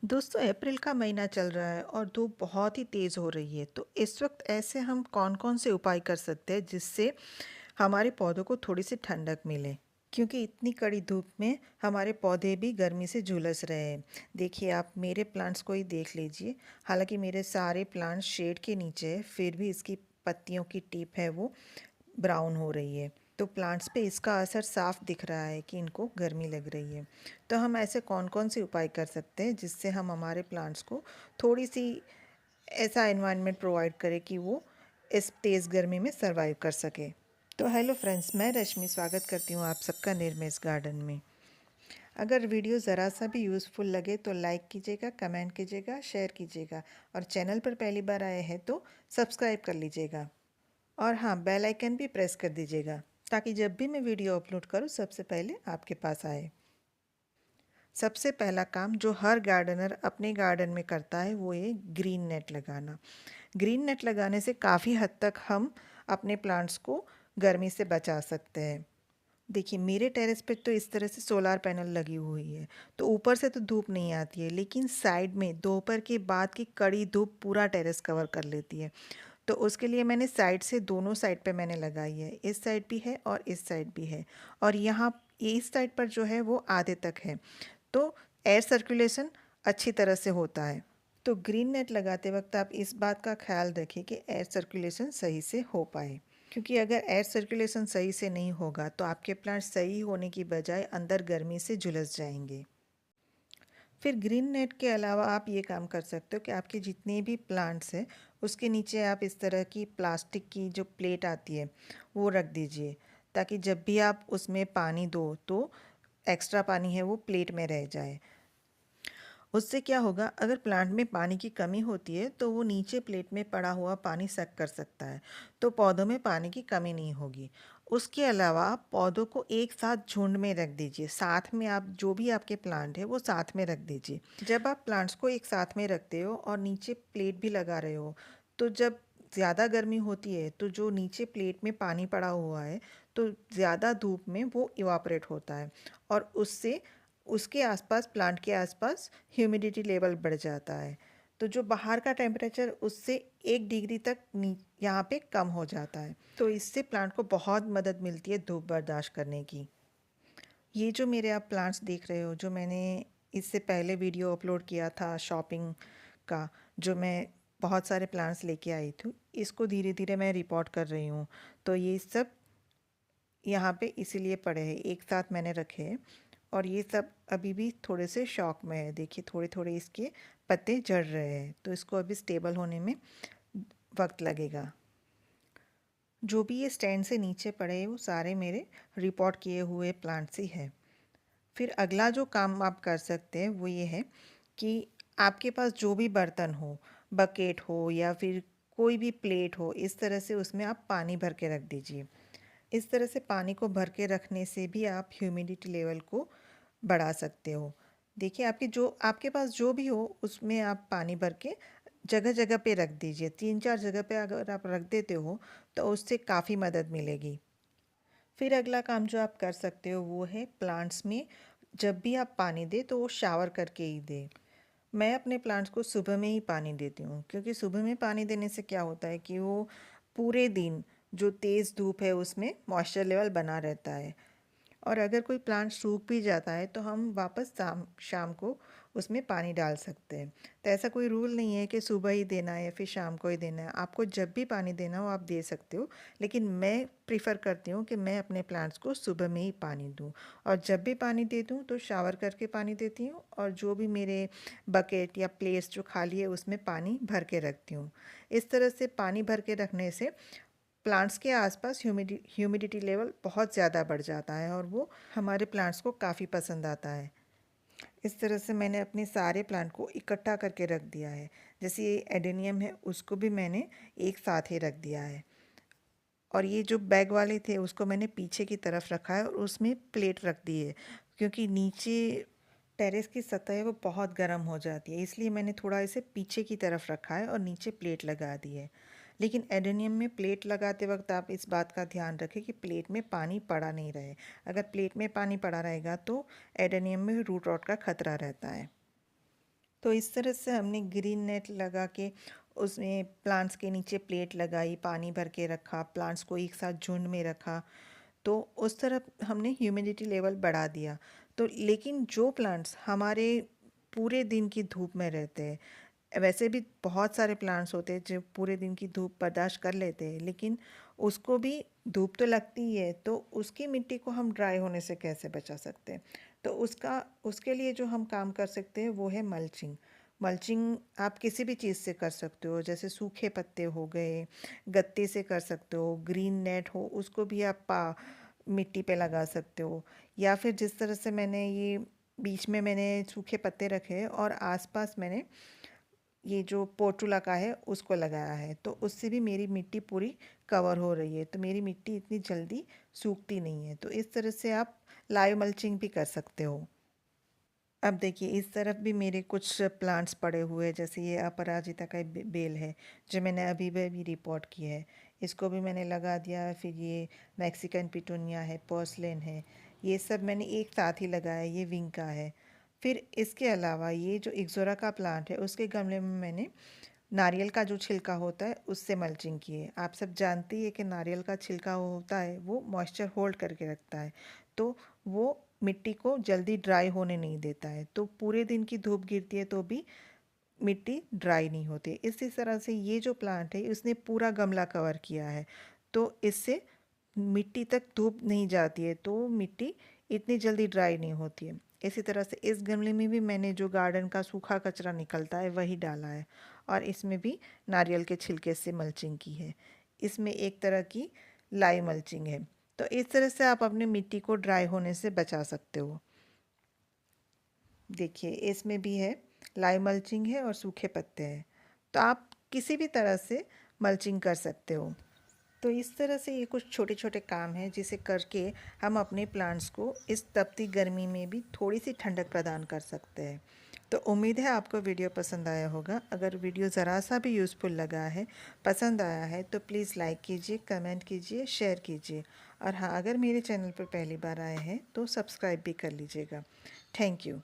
दोस्तों अप्रैल का महीना चल रहा है और धूप बहुत ही तेज़ हो रही है। तो इस वक्त ऐसे हम कौन कौन से उपाय कर सकते हैं जिससे हमारे पौधों को थोड़ी सी ठंडक मिले, क्योंकि इतनी कड़ी धूप में हमारे पौधे भी गर्मी से झुलस रहे हैं। देखिए, आप मेरे प्लांट्स को ही देख लीजिए। हालांकि मेरे सारे प्लांट्स शेड के नीचे है, फिर भी इसकी पत्तियों की टिप है वो ब्राउन हो रही है। तो प्लांट्स पे इसका असर साफ दिख रहा है कि इनको गर्मी लग रही है। तो हम ऐसे कौन कौन से उपाय कर सकते हैं जिससे हम हमारे प्लांट्स को थोड़ी सी ऐसा एनवायरनमेंट प्रोवाइड करें कि वो इस तेज़ गर्मी में सरवाइव कर सके। तो हेलो फ्रेंड्स, मैं रश्मि स्वागत करती हूँ आप सबका निर्मेस गार्डन में। अगर वीडियो ज़रा सा भी यूज़फुल लगे तो लाइक कीजिएगा, कमेंट कीजिएगा, शेयर कीजिएगा और चैनल पर पहली बार आए हैं तो सब्सक्राइब कर लीजिएगा। और हाँ, बेल आइकन भी प्रेस कर दीजिएगा ताकि जब भी मैं वीडियो अपलोड करूँ सबसे पहले आपके पास आए। सबसे पहला काम जो हर गार्डनर अपने गार्डन में करता है वो है ग्रीन नेट लगाना। ग्रीन नेट लगाने से काफ़ी हद तक हम अपने प्लांट्स को गर्मी से बचा सकते हैं। देखिए, मेरे टेरेस पे तो इस तरह से सोलार पैनल लगी हुई है, तो ऊपर से तो धूप नहीं आती है, लेकिन साइड में दोपहर के बाद की कड़ी धूप पूरा टेरेस कवर कर लेती है। तो उसके लिए मैंने साइड से दोनों साइड पे मैंने लगाई है। इस साइड भी है और इस साइड भी है। और यहाँ ये इस साइड पर जो है वो आधे तक है, तो एयर सर्कुलेशन अच्छी तरह से होता है। तो ग्रीन नेट लगाते वक्त आप इस बात का ख्याल रखें कि एयर सर्कुलेशन सही से हो पाए, क्योंकि अगर एयर सर्कुलेशन सही से नहीं होगा तो आपके प्लांट सही होने की बजाय अंदर गर्मी से झुलस जाएंगे। फिर ग्रीन नेट के अलावा आप ये काम कर सकते हो कि आपके जितने भी प्लांट्स हैं उसके नीचे आप इस तरह की प्लास्टिक की जो प्लेट आती है वो रख दीजिए, ताकि जब भी आप उसमें पानी दो तो एक्स्ट्रा पानी है वो प्लेट में रह जाए। उससे क्या होगा, अगर प्लांट में पानी की कमी होती है तो वो नीचे प्लेट में पड़ा हुआ पानी सक कर सकता है, तो पौधों में पानी की कमी नहीं होगी। उसके अलावा आप पौधों को एक साथ झुंड में रख दीजिए। साथ में आप जो भी आपके प्लांट है वो साथ में रख दीजिए। जब आप प्लांट्स को एक साथ में रखते हो और नीचे प्लेट भी लगा रहे हो, तो जब ज़्यादा गर्मी होती है तो जो नीचे प्लेट में पानी पड़ा हुआ है तो ज़्यादा धूप में वो इवापोरेट होता है, और उससे उसके आसपास प्लांट के आसपास ह्यूमिडिटी लेवल बढ़ जाता है। तो जो बाहर का टेम्परेचर उससे 1 डिग्री तक यहाँ पे कम हो जाता है। तो इससे प्लांट को बहुत मदद मिलती है धूप बर्दाश्त करने की। ये जो मेरे आप प्लांट्स देख रहे हो, जो मैंने इससे पहले वीडियो अपलोड किया था शॉपिंग का, जो मैं बहुत सारे प्लांट्स लेके आई थी, इसको धीरे धीरे मैं रिपोर्ट कर रही हूँ। तो ये सब यहाँ पे इसीलिए पड़े हैं, एक साथ मैंने रखे हैं। और ये सब अभी भी थोड़े से शॉक में है। देखिए, थोड़े थोड़े इसके पत्ते झड़ रहे हैं, तो इसको अभी स्टेबल होने में वक्त लगेगा। जो भी ये स्टैंड से नीचे पड़े हैं वो सारे मेरे रिपोर्ट किए हुए प्लांट्स ही है। फिर अगला जो काम आप कर सकते हैं वो ये है कि आपके पास जो भी बर्तन हो, बकेट हो या फिर कोई भी प्लेट हो, इस तरह से उसमें आप पानी भर के रख दीजिए। इस तरह से पानी को भर के रखने से भी आप ह्यूमिडिटी लेवल को बढ़ा सकते हो। देखिए, आपके पास जो भी हो उसमें आप पानी भर के जगह जगह पे रख दीजिए। 3-4 जगह पे अगर आप रख देते हो तो उससे काफ़ी मदद मिलेगी। फिर अगला काम जो आप कर सकते हो वो है प्लांट्स में जब भी आप पानी दें तो वो शावर करके ही दें। मैं अपने प्लांट्स को सुबह में ही पानी देती हूँ, क्योंकि सुबह में पानी देने से क्या होता है कि वो पूरे दिन जो तेज़ धूप है उसमें मॉइस्चर लेवल बना रहता है। और अगर कोई प्लांट सूख भी जाता है तो हम वापस शाम शाम को उसमें पानी डाल सकते हैं। तो ऐसा कोई रूल नहीं है कि सुबह ही देना है या फिर शाम को ही देना है। आपको जब भी पानी देना हो आप दे सकते हो, लेकिन मैं प्रीफ़र करती हूँ कि मैं अपने प्लांट्स को सुबह में ही पानी दूँ। और जब भी पानी देती हूँ तो शावर करके पानी देती हूँ, और जो भी मेरे बकेट या प्लेट्स जो खाली है उसमें पानी भर के रखती हूँ। इस तरह से पानी भर के रखने से प्लांट्स के आसपास ह्यूमिडिटी लेवल बहुत ज़्यादा बढ़ जाता है और वो हमारे प्लांट्स को काफ़ी पसंद आता है। इस तरह से मैंने अपने सारे प्लांट को इकट्ठा करके रख दिया है। जैसे ये एडेनियम है उसको भी मैंने एक साथ ही रख दिया है। और ये जो बैग वाले थे उसको मैंने पीछे की तरफ रखा है और उसमें प्लेट रख दी है, क्योंकि नीचे टेरेस की सतह है वो बहुत गर्म हो जाती है, इसलिए मैंने थोड़ा इसे पीछे की तरफ रखा है और नीचे प्लेट लगा दी है। लेकिन एडेनियम में प्लेट लगाते वक्त आप इस बात का ध्यान रखें कि प्लेट में पानी पड़ा नहीं रहे। अगर प्लेट में पानी पड़ा रहेगा तो एडेनियम में रूट रॉट का खतरा रहता है। तो इस तरह से हमने ग्रीन नेट लगा के उसमें प्लांट्स के नीचे प्लेट लगाई, पानी भर के रखा, प्लांट्स को एक साथ झुंड में रखा। तो उस तरफ हमने ह्यूमिडिटी लेवल बढ़ा दिया। तो लेकिन जो प्लांट्स हमारे पूरे दिन की धूप में रहते हैं, वैसे भी बहुत सारे प्लांट्स होते हैं जो पूरे दिन की धूप बर्दाश्त कर लेते हैं, लेकिन उसको भी धूप तो लगती ही है, तो उसकी मिट्टी को हम ड्राई होने से कैसे बचा सकते हैं? तो उसके लिए जो हम काम कर सकते हैं वो है मल्चिंग। मल्चिंग आप किसी भी चीज़ से कर सकते हो, जैसे सूखे पत्ते हो गए, गत्ते से कर सकते हो, ग्रीन नेट हो उसको भी आप मिट्टी पे लगा सकते हो, या फिर जिस तरह से मैंने ये बीच में मैंने सूखे पत्ते रखे और आसपास मैंने ये जो पोर्टुला का है उसको लगाया है, तो उससे भी मेरी मिट्टी पूरी कवर हो रही है, तो मेरी मिट्टी इतनी जल्दी सूखती नहीं है। तो इस तरह से आप लाइव मल्चिंग भी कर सकते हो। अब देखिए इस तरफ भी मेरे कुछ प्लांट्स पड़े हुए हैं, जैसे ये अपराजिता का बेल है जो मैंने अभी भी रिपोर्ट की है, इसको भी मैंने लगा दिया। फिर ये मैक्सिकन पिटूनिया है, पर्सलेन है, ये सब मैंने एक साथ ही लगाया, ये विंग का है। फिर इसके अलावा ये जो इक्ज़ोरा का प्लांट है उसके गमले में मैंने नारियल का जो छिलका होता है उससे मल्चिंग की है। आप सब जानते ही है कि नारियल का छिलका होता है वो मॉइस्चर होल्ड करके रखता है, तो वो मिट्टी को जल्दी ड्राई होने नहीं देता है, तो पूरे दिन की धूप गिरती है तो भी मिट्टी ड्राई नहीं होती। इसी तरह से ये जो प्लांट है उसने पूरा गमला कवर किया है, तो इससे मिट्टी तक धूप नहीं जाती है, तो मिट्टी इतनी जल्दी ड्राई नहीं होती है। इसी तरह से इस गमले में भी मैंने जो गार्डन का सूखा कचरा निकलता है वही डाला है, और इसमें भी नारियल के छिलके से मल्चिंग की है। इसमें एक तरह की लाइव मल्चिंग है। तो इस तरह से आप अपनी मिट्टी को ड्राई होने से बचा सकते हो। देखिए इसमें भी है, लाइव मल्चिंग है और सूखे पत्ते हैं, तो आप किसी भी तरह से मल्चिंग कर सकते हो। तो इस तरह से ये कुछ छोटे छोटे काम हैं जिसे करके हम अपने प्लांट्स को इस तपती गर्मी में भी थोड़ी सी ठंडक प्रदान कर सकते हैं। तो उम्मीद है आपको वीडियो पसंद आया होगा। अगर वीडियो ज़रा सा भी यूज़फुल लगा है, पसंद आया है, तो प्लीज़ लाइक कीजिए, कमेंट कीजिए, शेयर कीजिए, और हाँ, अगर मेरे चैनल पर पहली बार आए हैं तो सब्सक्राइब भी कर लीजिएगा। Thank you.